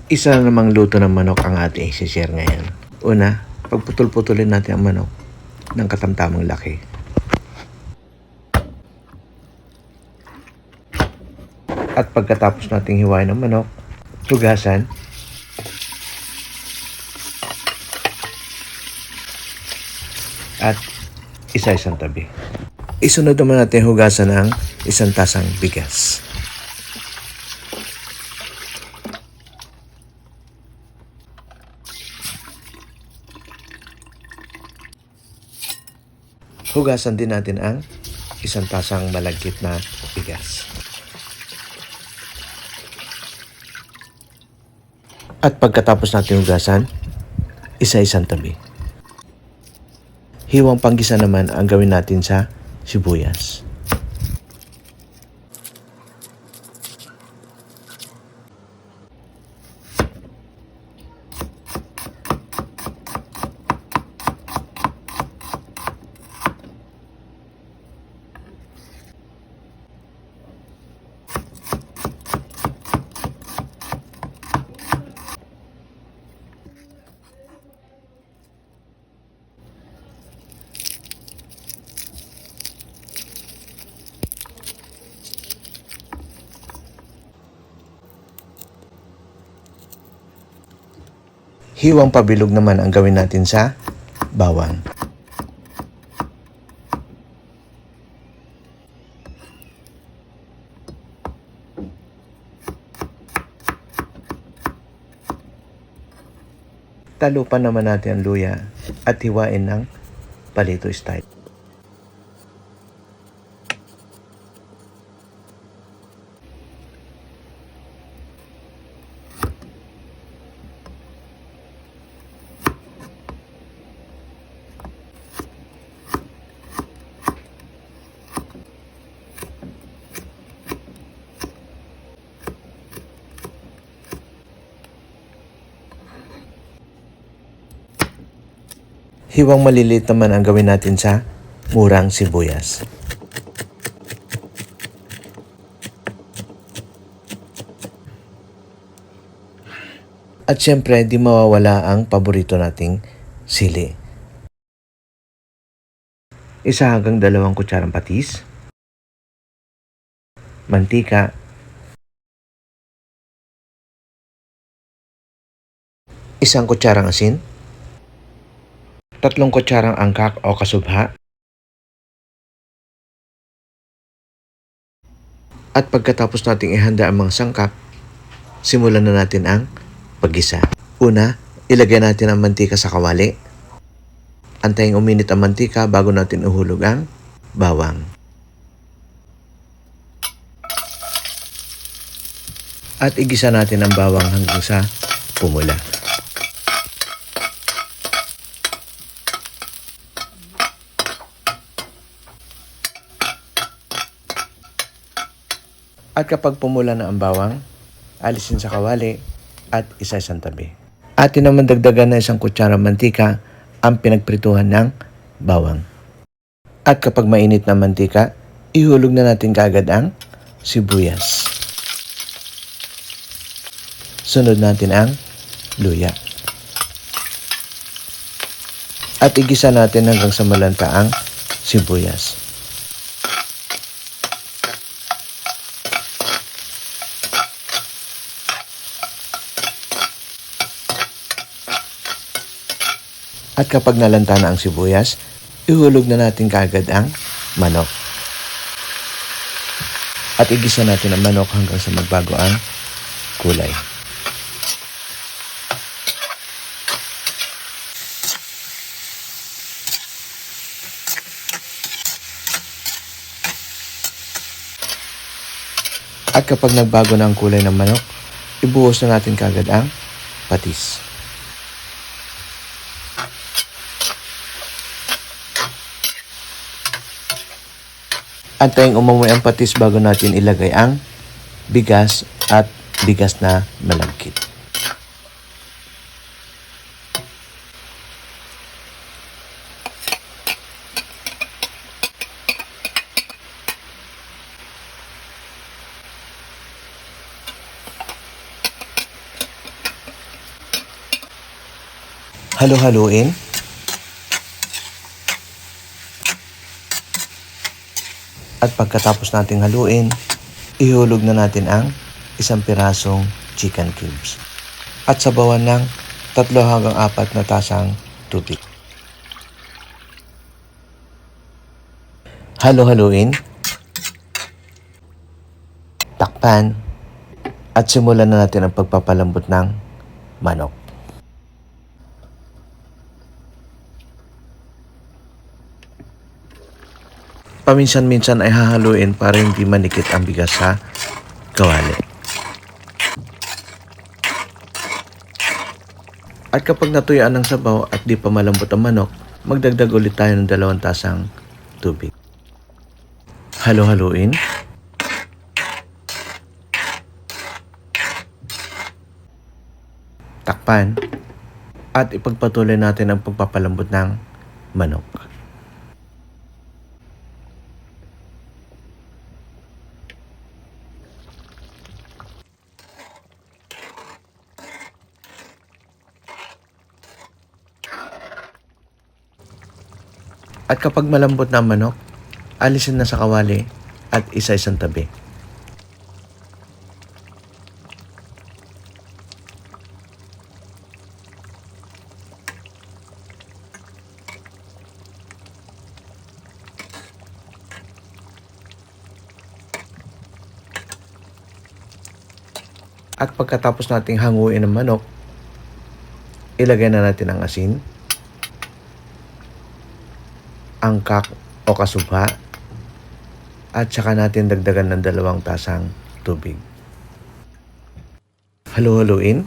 Isa na namang luto ng manok ang ating i-share ngayon. Una, pagputol-putulin natin ang manok ng katamtamang laki. At pagkatapos nating hiwain ang manok, hugasan. At isa-isang tabi. Isunod naman natin hugasan ng 1 tasang bigas. Hugasan din natin ang 1 tasang malagkit na bigas. At pagkatapos natin hugasan, isa-isang tabi. Hiwang panggisa naman ang gawin natin sa sibuyas. Hiwang pabilog naman ang gawin natin sa bawang. Talupan naman natin ang luya at hiwain ng palito style. Hiwang maliliit naman ang gawin natin sa murang sibuyas. At syempre, di mawawala ang paborito nating sili. 1 hanggang 2 kutsarang patis, mantika, isang kutsarang asin, 3 kutsarang angkak o kasubha, at pagkatapos nating ihanda ang mga sangkap, simulan na natin ang paggisa. Una, ilagay natin ang mantika sa kawali. Antayin uminit ang mantika bago natin uhulog ang bawang. At igisa natin ang bawang hanggang sa pumula. At kapag pumula na ang bawang, alisin sa kawali at isa-isang tabi. Atin naman dagdagan na 1 kutsarang mantika ang pinagprituhan ng bawang. At kapag mainit na mantika, ihulog na natin kaagad ang sibuyas. Sunod natin ang luya. At igisa natin hanggang sa malanta ang sibuyas. At kapag nalanta na ang sibuyas, ihulog na natin kaagad ang manok. At igisa natin ang manok hanggang sa magbago ang kulay. At kapag nagbago na ang kulay ng manok, ibuhos na natin kaagad ang patis. Antayin umumoy ang patis bago natin ilagay ang bigas at bigas na malagkit. Halo-haluin. At pagkatapos nating haluin, ihulog na natin ang isang pirasong chicken cubes. At sabawan ng 3 hanggang 4 na tasang tubig. Halo-haluin. Takpan. At simulan na natin ang pagpapalambot ng manok. Paminsan-minsan ay hahaluin para hindi manikit ang bigas sa kawali. At kapag natuyaan ng sabaw at di pa malambot ang manok, magdagdag ulit tayo ng 2 tasang tubig. Halo-haluin. Takpan. At ipagpatuloy natin ang pagpapalambot ng manok. At kapag malambot na ang manok, alisin na sa kawali at isa-isang tabi. At pagkatapos nating hanguin ang manok, ilagay na natin ang asin, angkak o kasubha, at saka natin dagdagan ng 2 tasang tubig. Halo-haluin.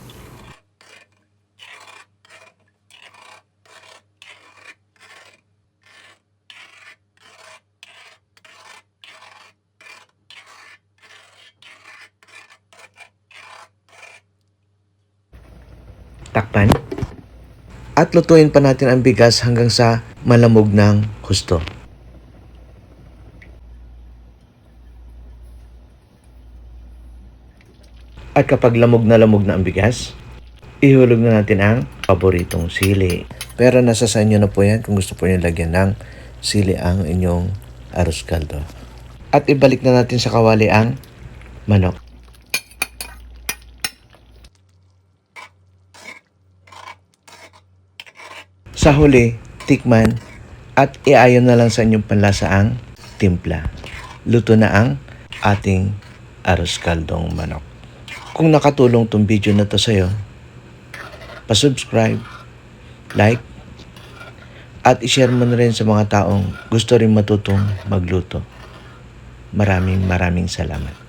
Takpan. At lutuin pa natin ang bigas hanggang sa malamog ng husto. At kapag lamog na ang bigas, ihulog na natin ang paboritong sili. Pero nasa sa inyo na po yan kung gusto po nyo lagyan ng sili ang inyong arroz caldo. At ibalik na natin sa kawali ang manok. Sa huli, tikman at iayon na lang sa inyong panlasa ang timpla. Luto na ang ating arroz caldong manok. Kung nakatulong tong video na to sa'yo, pa-subscribe, like, at i-share mo na rin sa mga taong gusto rin matutong magluto. Maraming salamat.